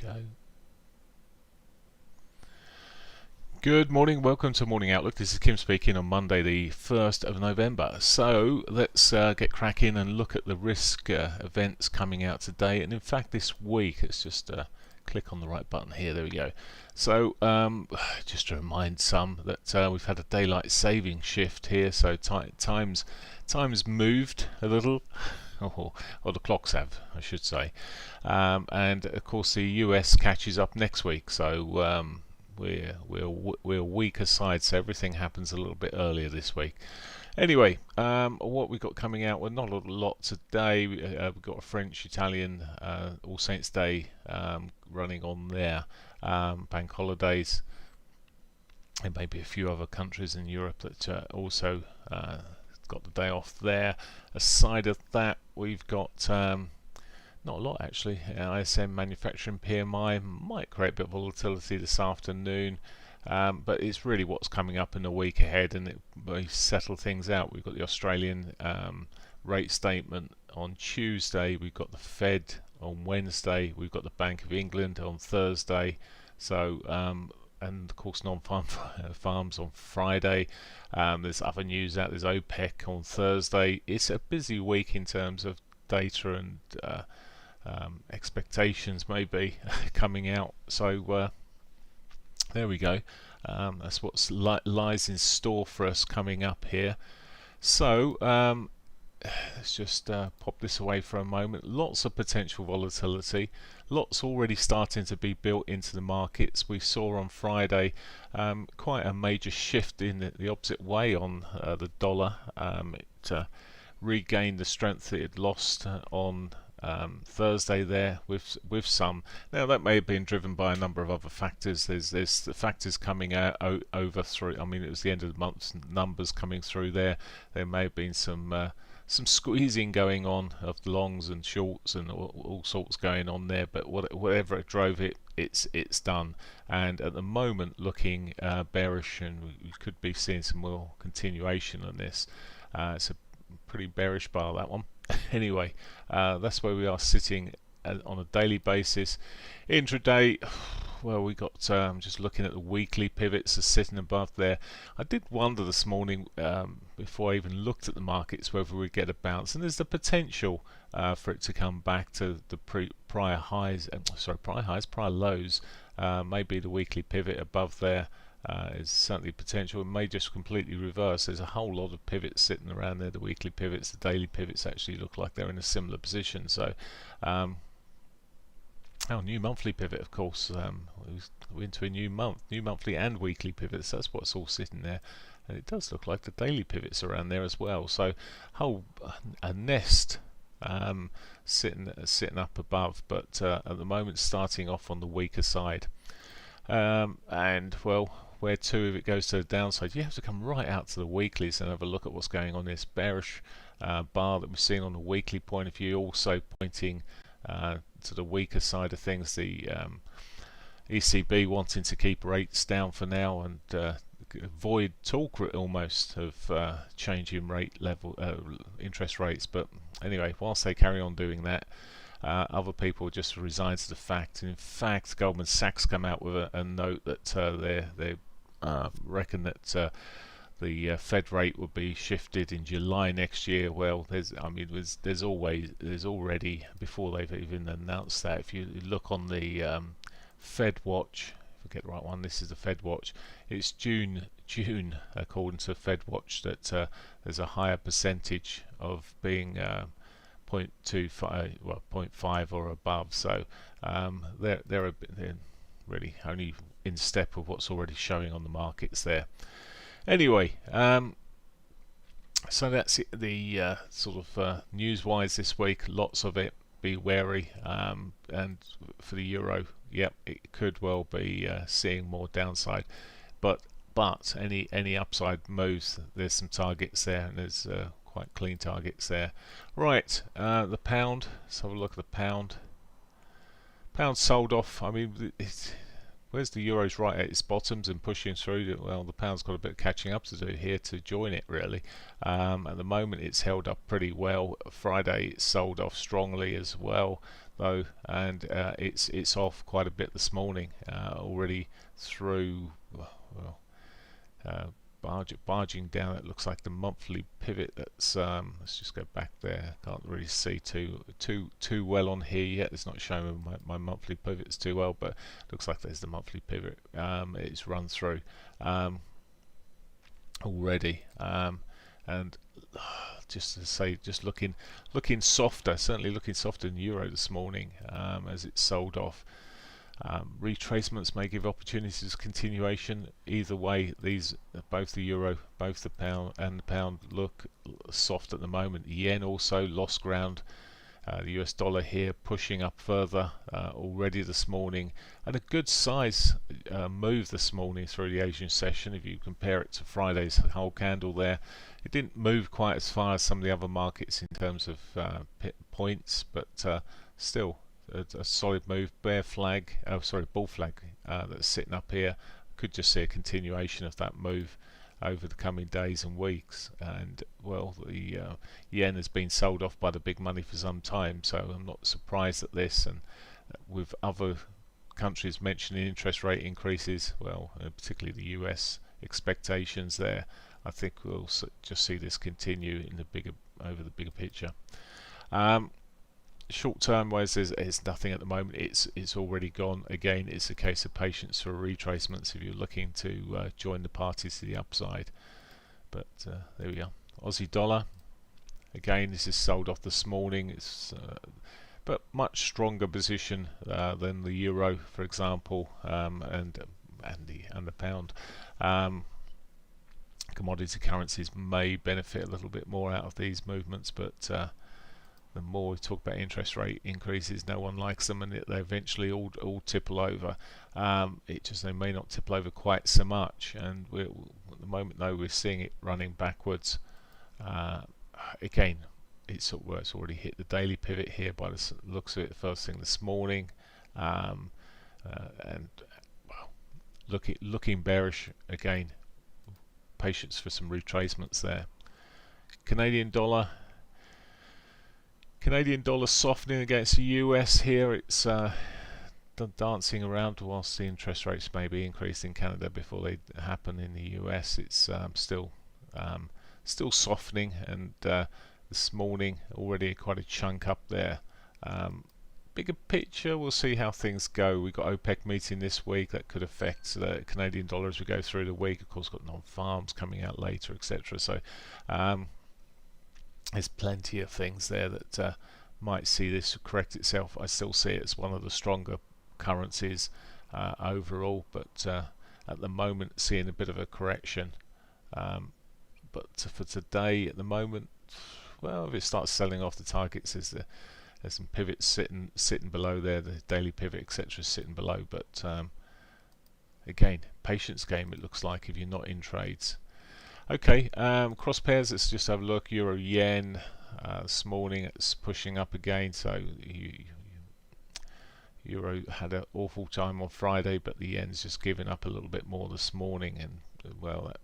go. Good morning, welcome to Morning Outlook. This is Kim speaking on Monday the 1st of November. So let's get cracking and look at the risk events coming out today, and in fact this week. Let's just click on the right button here, there we go. So just to remind some that we've had a daylight saving shift here, so time's moved a little. Or the clocks have, I should say. And of course the US catches up next week, so we're a week aside, so everything happens a little bit earlier this week. Anyway, what we've got coming out, well, not a lot today. We've got a French, Italian All Saints Day running on their bank holidays, and maybe a few other countries in Europe that also got the day off there. Aside of that, we've got not a lot actually. ISM manufacturing PMI might create a bit of volatility this afternoon, but it's really what's coming up in the week ahead, and it may settle things out. We've got the Australian rate statement on Tuesday, we've got the Fed on Wednesday, we've got the Bank of England on Thursday, so and of course non-farm farms on Friday. There's other news out. There's OPEC on Thursday. It's a busy week in terms of data and expectations maybe coming out. So there we go. That's what lies in store for us coming up here. So let's just pop this away for a moment. Lots of potential volatility, lots already starting to be built into the markets. We saw on Friday quite a major shift in the opposite way on the dollar. It regained the strength that it lost on Thursday there with some. Now that may have been driven by a number of other factors. There's the factors coming out over through. I mean, it was the end of the month, numbers coming through there. There may have been some squeezing going on of longs and shorts and all sorts going on there, but whatever it drove it, it's done. And at the moment looking bearish, and we could be seeing some more continuation on this. It's a pretty bearish bar, that one. Anyway, that's where we are sitting on a daily basis. Intraday, well, we got just looking at the weekly pivots are sitting above there. I did wonder this morning before I even looked at the markets whether we'd get a bounce, and there's the potential for it to come back to the prior lows. Maybe the weekly pivot above there is certainly potential. It may just completely reverse. There's a whole lot of pivots sitting around there. The weekly pivots, the daily pivots actually look like they're in a similar position. So new monthly pivot, of course. We're into a new month, new monthly and weekly pivots. That's what's all sitting there, and it does look like the daily pivots around there as well. So a nest sitting up above, but at the moment starting off on the weaker side. And well, where to if it goes to the downside? You have to come right out to the weeklies and have a look at what's going on. This bearish bar that we've seen on the weekly point of view, also pointing to the weaker side of things. The ECB wanting to keep rates down for now and avoid talk almost of changing rate level interest rates. But anyway, whilst they carry on doing that, other people just resign to the fact. And in fact, Goldman Sachs come out with a note that they reckon that the Fed rate will be shifted in July next year. Well, there's already, before they've even announced that, if you look on the Fed Watch, if I get the right one, this is the Fed Watch. It's June according to Fed Watch that there's a higher percentage of being 0.25, well, 0.5 or above. So they're really only in step with what's already showing on the markets there. Anyway, so that's it, the sort of news-wise this week. Lots of it. Be wary. And for the euro, yep, it could well be seeing more downside. But any upside moves, there's some targets there, and there's quite clean targets there. Right, the pound. Let's have a look at the pound. Pound sold off. I mean, where's the euro's right at its bottoms and pushing through. Well, the pound's got a bit of catching up to do here to join it really. At the moment it's held up pretty well. Friday it sold off strongly as well though, and it's off quite a bit this morning, already through, well, barging down. It looks like the monthly pivot. That's let's just go back there. Can't really see too well on here yet. It's not showing my monthly pivots too well, but looks like there's the monthly pivot. It's run through already, and just to say, just looking softer, certainly looking softer in euro this morning, as it sold off. Retracements may give opportunities for continuation. Either way, these, both the euro, both the pound and the pound, look soft at the moment. The yen also lost ground. The US dollar here pushing up further already this morning, and a good size move this morning through the Asian session. If you compare it to Friday's whole candle there, it didn't move quite as far as some of the other markets in terms of points, but still a solid move. Bull flag that's sitting up here. Could just see a continuation of that move over the coming days and weeks. And well, the yen has been sold off by the big money for some time, so I'm not surprised at this. And with other countries mentioning interest rate increases, well, particularly the US expectations there, I think we'll just see this continue in the over the bigger picture. Short term wise, there's nothing at the moment. It's already gone. Again, it's a case of patience for retracements if you're looking to join the parties to the upside. But there we are. Aussie dollar, again, this is sold off this morning. It's but much stronger position than the euro, for example, and the pound. Commodity currencies may benefit a little bit more out of these movements, but the more we talk about interest rate increases, no one likes them, and they eventually all tipple over. They may not tipple over quite so much, and at the moment though we're seeing it running backwards. Again, it's already hit the daily pivot here by the looks of it, the first thing this morning, and well, looking bearish again. Patience for some retracements there. Canadian dollar softening against the US here. It's dancing around whilst the interest rates may be increased in Canada before they happen in the US. It's still softening, and this morning already quite a chunk up there. Bigger picture, we'll see how things go. We've got OPEC meeting this week that could affect the Canadian dollar as we go through the week. Of course, got non-farms coming out later, etc. So there's plenty of things there that might see this correct itself. I still see it as one of the stronger currencies overall, but at the moment seeing a bit of a correction. But for today, at the moment, well, if it starts selling off the targets, there's some pivots sitting below there, the daily pivot, etc., sitting below. But again, patience game, it looks like, if you're not in trades. Okay, cross pairs, let's just have a look. Euro yen this morning, it's pushing up again. So euro had an awful time on Friday, but the yen's just giving up a little bit more this morning. And well,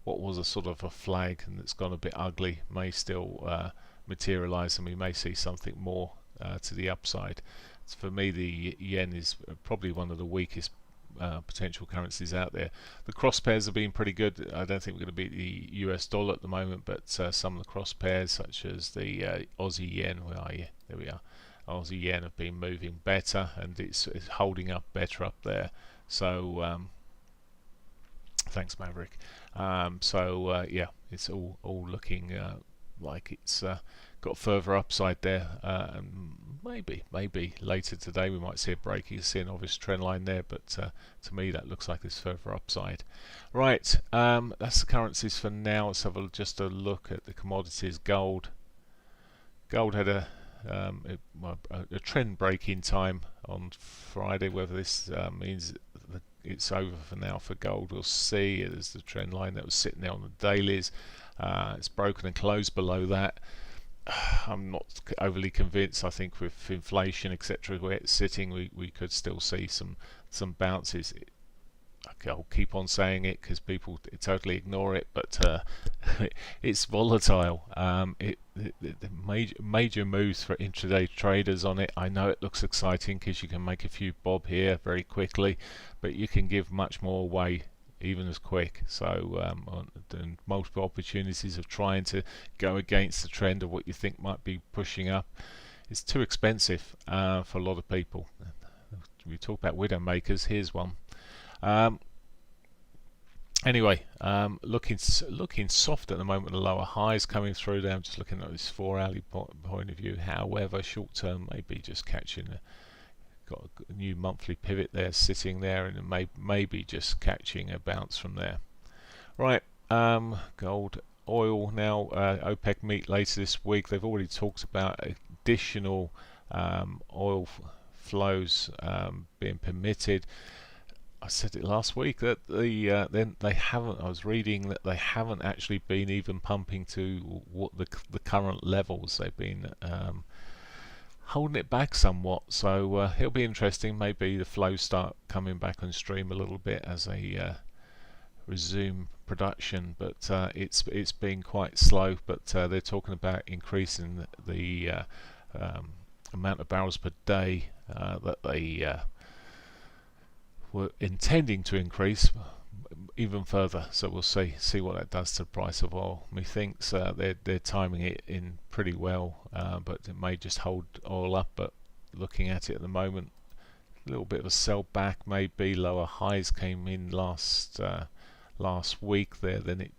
what was a sort of a flag and it's gone a bit ugly may still materialize, and we may see something more to the upside. So for me, the yen is probably one of the weakest potential currencies out there. The cross pairs have been pretty good. I don't think we're going to beat the US dollar at the moment, but some of the cross pairs, such as the Aussie yen, where are you? There we are. Aussie yen have been moving better, and it's holding up better up there. So thanks, Maverick. Yeah, it's all looking like it's got further upside there. Maybe later today we might see a break. You can see an obvious trend line there, but to me that looks like there's further upside. Right, that's the currencies for now. Let's have just a look at the commodities. Gold had a trend break in time on Friday. Whether this means it's over for now for gold, we'll see. There's the trend line that was sitting there on the dailies. It's broken and closed below that. I'm not overly convinced. I think with inflation, etc., where it's sitting, we could still see some bounces. I'll keep on saying it because people totally ignore it, but it's volatile. The major moves for intraday traders on it. I know it looks exciting because you can make a few bob here very quickly, but you can give much more away even as quick. So multiple opportunities of trying to go against the trend of what you think might be pushing up. It's too expensive for a lot of people. We talk about widow makers. Here's one. Anyway, looking soft at the moment. The lower highs coming through there. I'm just looking at this 4-hourly point of view. However, short term maybe just catching got a new monthly pivot there sitting there, and maybe just catching a bounce from there. Right, gold, oil now. OPEC meet later this week. They've already talked about additional oil flows being permitted. I said it last week that then they haven't. I was reading that they haven't actually been even pumping to what the current levels. They've been holding it back somewhat. So it'll be interesting. Maybe the flows start coming back on stream a little bit as they resume production. But it's been quite slow. But they're talking about increasing the amount of barrels per day that they were intending to increase even further. So we'll see what that does to the price of oil. Methinks they're timing it in pretty well, but it may just hold oil up. But looking at it at the moment, a little bit of a sell back, maybe. Lower highs came in last week there, then it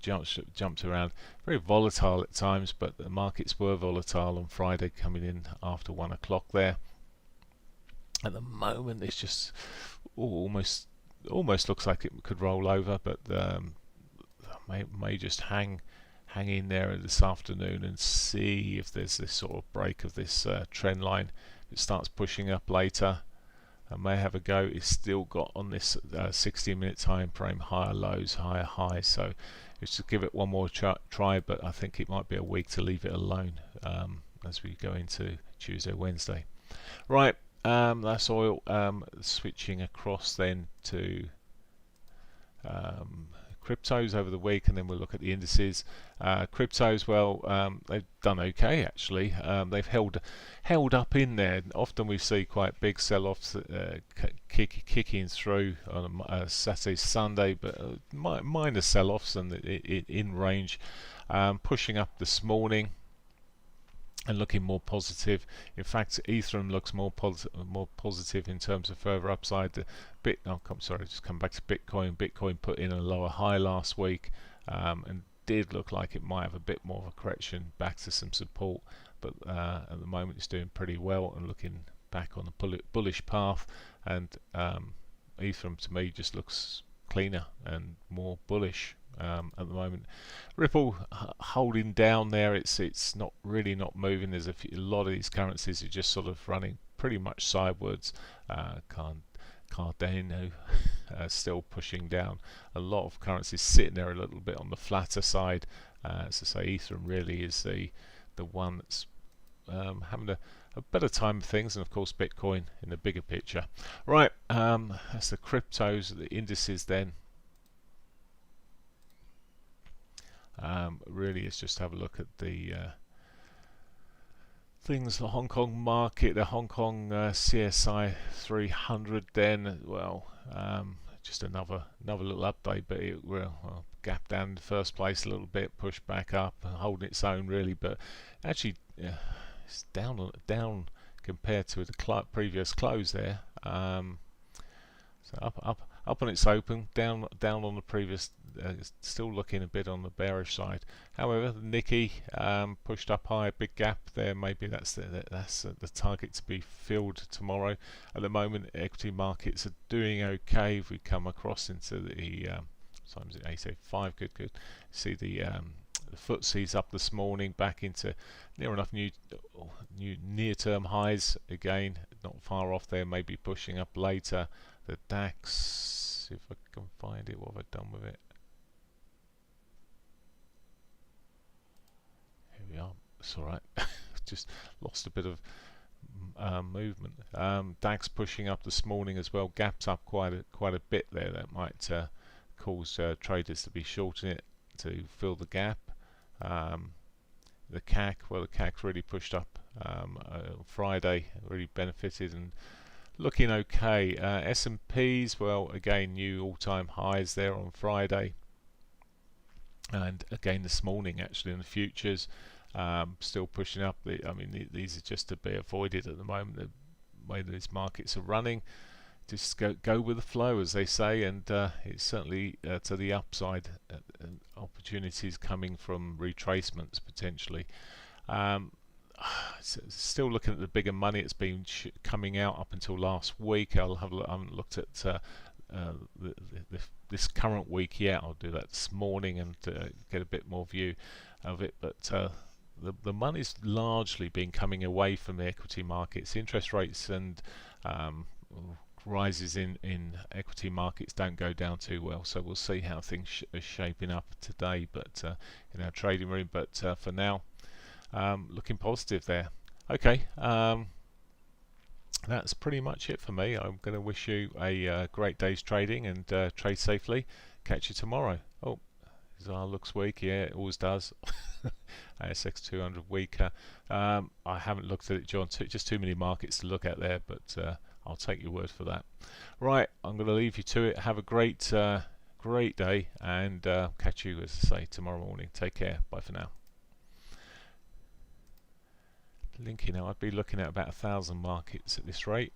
jumped around. Very volatile at times, but the markets were volatile on Friday, coming in after 1 o'clock there. At the moment it's just almost looks like it could roll over, but may just hang in there this afternoon and see if there's this sort of break of this trend line. If it starts pushing up later, I may have a go. It's still got on this 60-minute time frame higher lows, higher highs, so it's to give it one more try, but I think it might be a week to leave it alone as we go into Tuesday, Wednesday. Right, that's oil. Switching across then to cryptos over the week, and then we'll look at the indices. Cryptos, well, they've done okay actually. They've held up in there. Often we see quite big sell-offs kicking through on a Saturday, Sunday, but minor sell-offs and in range. Pushing up this morning and looking more positive. In fact, Ethereum looks more positive in terms of further upside. Just come back to Bitcoin. Bitcoin put in a lower high last week and did look like it might have a bit more of a correction back to some support, but at the moment it's doing pretty well and looking back on a bullish path. And Ethereum to me just looks cleaner and more bullish at the moment. Ripple holding down there. It's not moving. There's a lot of these currencies are just sort of running pretty much sideways. Cardano still pushing down. A lot of currencies sitting there a little bit on the flatter side. As I say, Ethereum really is the one that's having a better time of things, and of course Bitcoin in the bigger picture. Right, that's the cryptos, the indices then. Really is just have a look at the things, the Hong Kong market, the Hong Kong CSI 300 then. Well, just another little update, but it will gap down in the first place a little bit, push back up, holding its own really, but actually it's down compared to the previous close there. So up on its open, down on the previous, still looking a bit on the bearish side. However, the Nikkei pushed up high, big gap there. Maybe that's the target to be filled tomorrow. At the moment, equity markets are doing okay. If we come across into the times at 885, good. See the FTSE's up this morning, back into near enough new near-term highs again. Not far off there, maybe pushing up later. The DAX, if I can find it, what have I done with it? Here we are. It's alright. Just lost a bit of movement. DAX pushing up this morning as well, gaps up quite a bit there. That might cause traders to be shorting it to fill the gap. The CAC, the CAC's really pushed up Friday, really benefited and looking okay. S&Ps, well, again, new all-time highs there on Friday, and again this morning actually in the futures, still pushing up. These are just to be avoided at the moment. The way these markets are running, just go with the flow, as they say, and it's certainly to the upside. Opportunities coming from retracements potentially. Still looking at the bigger money. It's been coming out up until last week. I haven't looked at this current week yet. I'll do that this morning and get a bit more view of it. But the money's largely been coming away from the equity markets. Interest rates and rises in equity markets don't go down too well, so we'll see how things are shaping up today, but in our trading room. But for now, looking positive there. Okay, that's pretty much it for me. I'm going to wish you a great day's trading and trade safely. Catch you tomorrow. Oh, ZAR looks weak. Yeah, it always does. ASX 200 weaker. I haven't looked at it, John. Just too many markets to look at there, but I'll take your word for that. Right, I'm going to leave you to it. Have a great day, and catch you, as I say, tomorrow morning. Take care. Bye for now. Blinking now, I'd be looking at about 1,000 markets at this rate.